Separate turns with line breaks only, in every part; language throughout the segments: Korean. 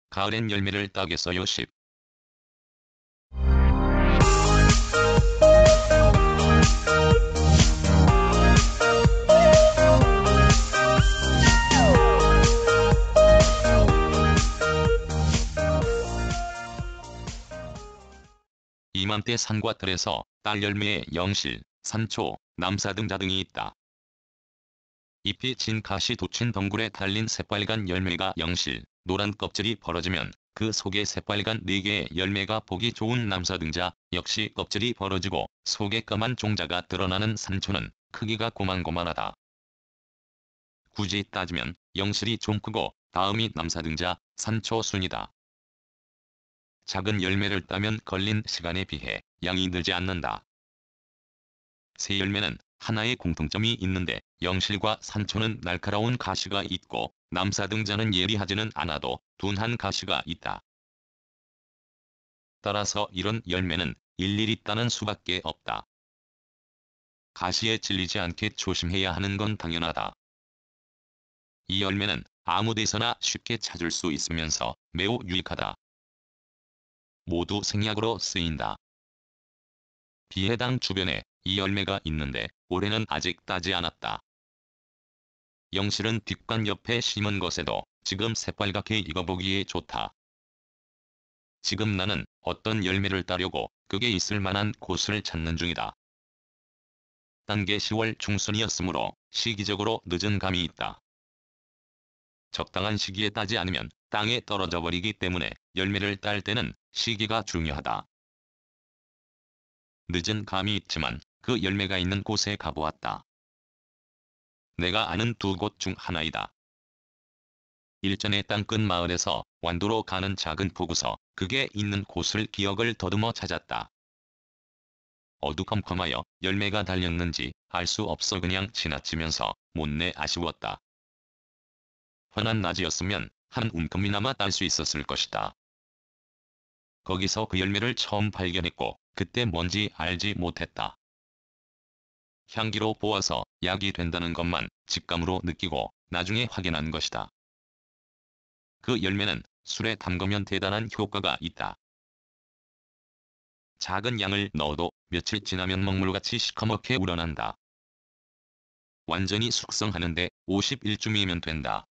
가을엔 열매를 따겠어요. 10. 이맘때 산과 들에서 딸 열매에 영실, 산초, 남사등자 등이 있다. 잎이 진 가시 돋친 덩굴에 달린 새빨간 열매가 영실, 노란 껍질이 벌어지면 그 속에 새빨간 4개의 열매가 보기 좋은 남사등자, 역시 껍질이 벌어지고 속에 까만 종자가 드러나는 산초는 크기가 고만고만하다. 굳이 따지면 영실이 좀 크고 다음이 남사등자, 산초 순이다. 작은 열매를 따면 걸린 시간에 비해 양이 늘지 않는다. 새 열매는 하나의 공통점이 있는데 영실과 산초는 날카로운 가시가 있고 남사등자는 예리하지는 않아도 둔한 가시가 있다. 따라서 이런 열매는 일일이 따는 수밖에 없다. 가시에 찔리지 않게 조심해야 하는 건 당연하다. 이 열매는 아무 데서나 쉽게 찾을 수 있으면서 매우 유익하다. 모두 생약으로 쓰인다. 비해당 주변에 이 열매가 있는데 올해는 아직 따지 않았다. 영실은 뒷관 옆에 심은 것에도 지금 새빨갛게 익어보기에 좋다. 지금 나는 어떤 열매를 따려고 그게 있을 만한 곳을 찾는 중이다. 딴 게 10월 중순이었으므로 시기적으로 늦은 감이 있다. 적당한 시기에 따지 않으면 땅에 떨어져 버리기 때문에 열매를 딸 때는 시기가 중요하다. 늦은 감이 있지만 그 열매가 있는 곳에 가보았다. 내가 아는 2곳 중 하나이다. 일전에 땅끝 마을에서 완도로 가는 작은 포구서, 그게 있는 곳을 기억을 더듬어 찾았다. 어두컴컴하여 열매가 달렸는지 알 수 없어 그냥 지나치면서 못내 아쉬웠다. 환한 낮이었으면 한 움큼이나마 딸 수 있었을 것이다. 거기서 그 열매를 처음 발견했고 그때 뭔지 알지 못했다. 향기로 보아서 약이 된다는 것만 직감으로 느끼고 나중에 확인한 것이다. 그 열매는 술에 담그면 대단한 효과가 있다. 작은 양을 넣어도 며칠 지나면 먹물같이 시커멓게 우러난다. 완전히 숙성하는데 50일쯤이면 된다.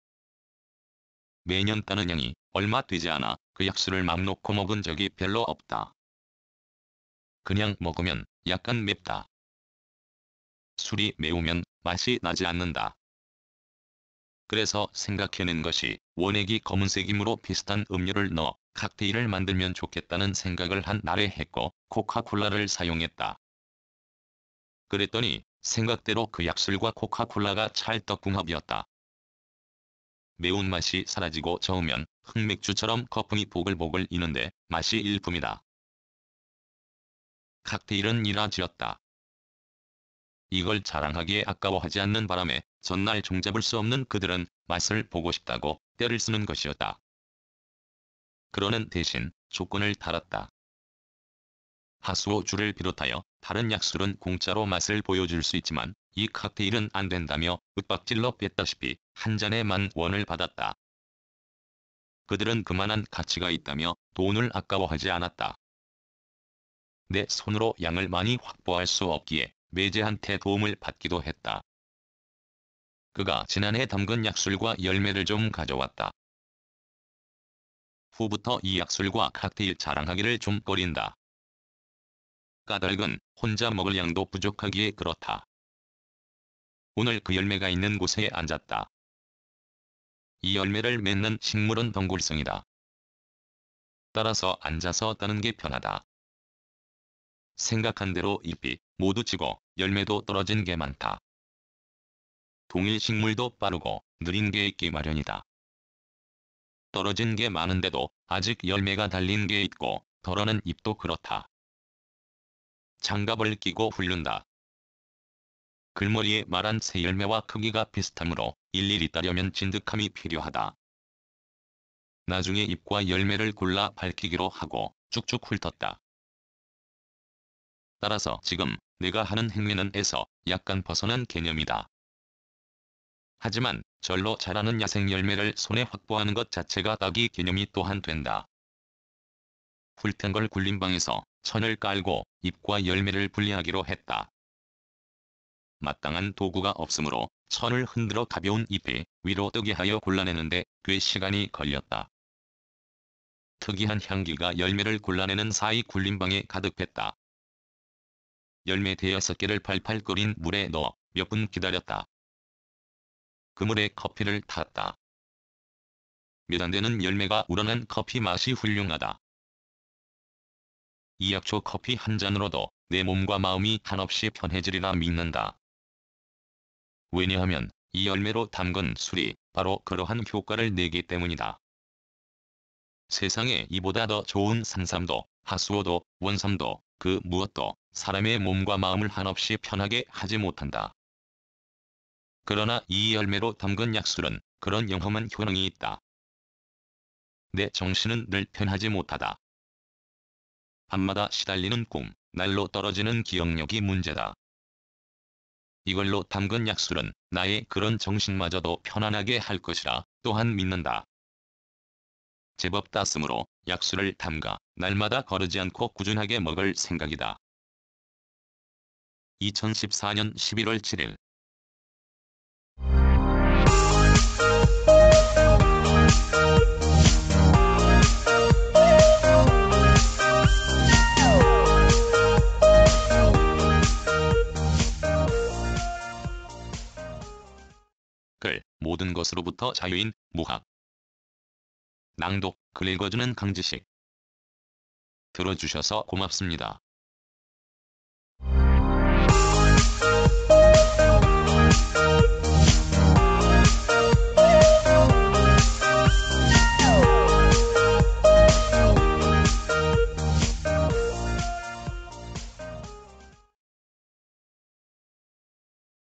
매년 따는 양이 얼마 되지 않아 그 약수를 막 놓고 먹은 적이 별로 없다. 그냥 먹으면 약간 맵다. 술이 매우면 맛이 나지 않는다. 그래서 생각해낸 것이 원액이 검은색이므로 비슷한 음료를 넣어 칵테일을 만들면 좋겠다는 생각을 한 날에 했고 코카콜라를 사용했다. 그랬더니 생각대로 그 약술과 코카콜라가 찰떡궁합이었다. 매운맛이 사라지고 저으면 흑맥주처럼 거품이 보글보글 이는데 맛이 일품이다. 칵테일은 이라지었다. 이걸 자랑하기에 아까워하지 않는 바람에 전날 종잡을 수 없는 그들은 맛을 보고 싶다고 떼를 쓰는 것이었다. 그러는 대신 조건을 달았다. 하수오주를 비롯하여 다른 약술은 공짜로 맛을 보여줄 수 있지만 이 칵테일은 안 된다며 윽박질러 뺐다시피 한 잔에 10,000원을 받았다. 그들은 그만한 가치가 있다며 돈을 아까워하지 않았다. 내 손으로 양을 많이 확보할 수 없기에 매제한테 도움을 받기도 했다. 그가 지난해 담근 약술과 열매를 좀 가져왔다. 후부터 이 약술과 칵테일 자랑하기를 좀 꺼린다. 까닭은 혼자 먹을 양도 부족하기에 그렇다. 오늘 그 열매가 있는 곳에 앉았다. 이 열매를 맺는 식물은 덩굴성이다. 따라서 앉아서 따는 게 편하다. 생각한 대로 잎이 모두 지고 열매도 떨어진 게 많다. 동일 식물도 빠르고 느린 게 있기 마련이다. 떨어진 게 많은데도 아직 열매가 달린 게 있고 덜어는 잎도 그렇다. 장갑을 끼고 훑는다. 글머리에 말한 새 열매와 크기가 비슷하므로 일일이 따려면 진득함이 필요하다. 나중에 잎과 열매를 골라 밝히기로 하고 쭉쭉 훑었다. 따라서 지금 내가 하는 행위는 에서 약간 벗어난 개념이다. 하지만 절로 자라는 야생 열매를 손에 확보하는 것 자체가 따기 개념이 또한 된다. 훑은 굴림방에서 천을 깔고 잎과 열매를 분리하기로 했다. 마땅한 도구가 없으므로 천을 흔들어 가벼운 잎이 위로 뜨게 하여 골라내는데 꽤 시간이 걸렸다. 특이한 향기가 열매를 골라내는 사이 굴림방에 가득했다. 열매 5개를 팔팔 끓인 물에 넣어 몇 분 기다렸다. 그 물에 커피를 탔다. 몇 안 되는 열매가 우러난 커피 맛이 훌륭하다. 이 약초 커피 한 잔으로도 내 몸과 마음이 한없이 편해지리라 믿는다. 왜냐하면 이 열매로 담근 술이 바로 그러한 효과를 내기 때문이다. 세상에 이보다 더 좋은 산삼도, 하수오도, 원삼도, 그 무엇도 사람의 몸과 마음을 한없이 편하게 하지 못한다. 그러나 이 열매로 담근 약술은 그런 영험한 효능이 있다. 내 정신은 늘 편하지 못하다. 밤마다 시달리는 꿈, 날로 떨어지는 기억력이 문제다. 이걸로 담근 약술은 나의 그런 정신마저도 편안하게 할 것이라 또한 믿는다. 제법 땄으므로 약술을 담가 날마다 거르지 않고 꾸준하게 먹을 생각이다. 2014년 11월 7일 글, 모든 것으로부터 자유인 무학. 낭독, 글 읽어주는 강지식. 들어주셔서 고맙습니다.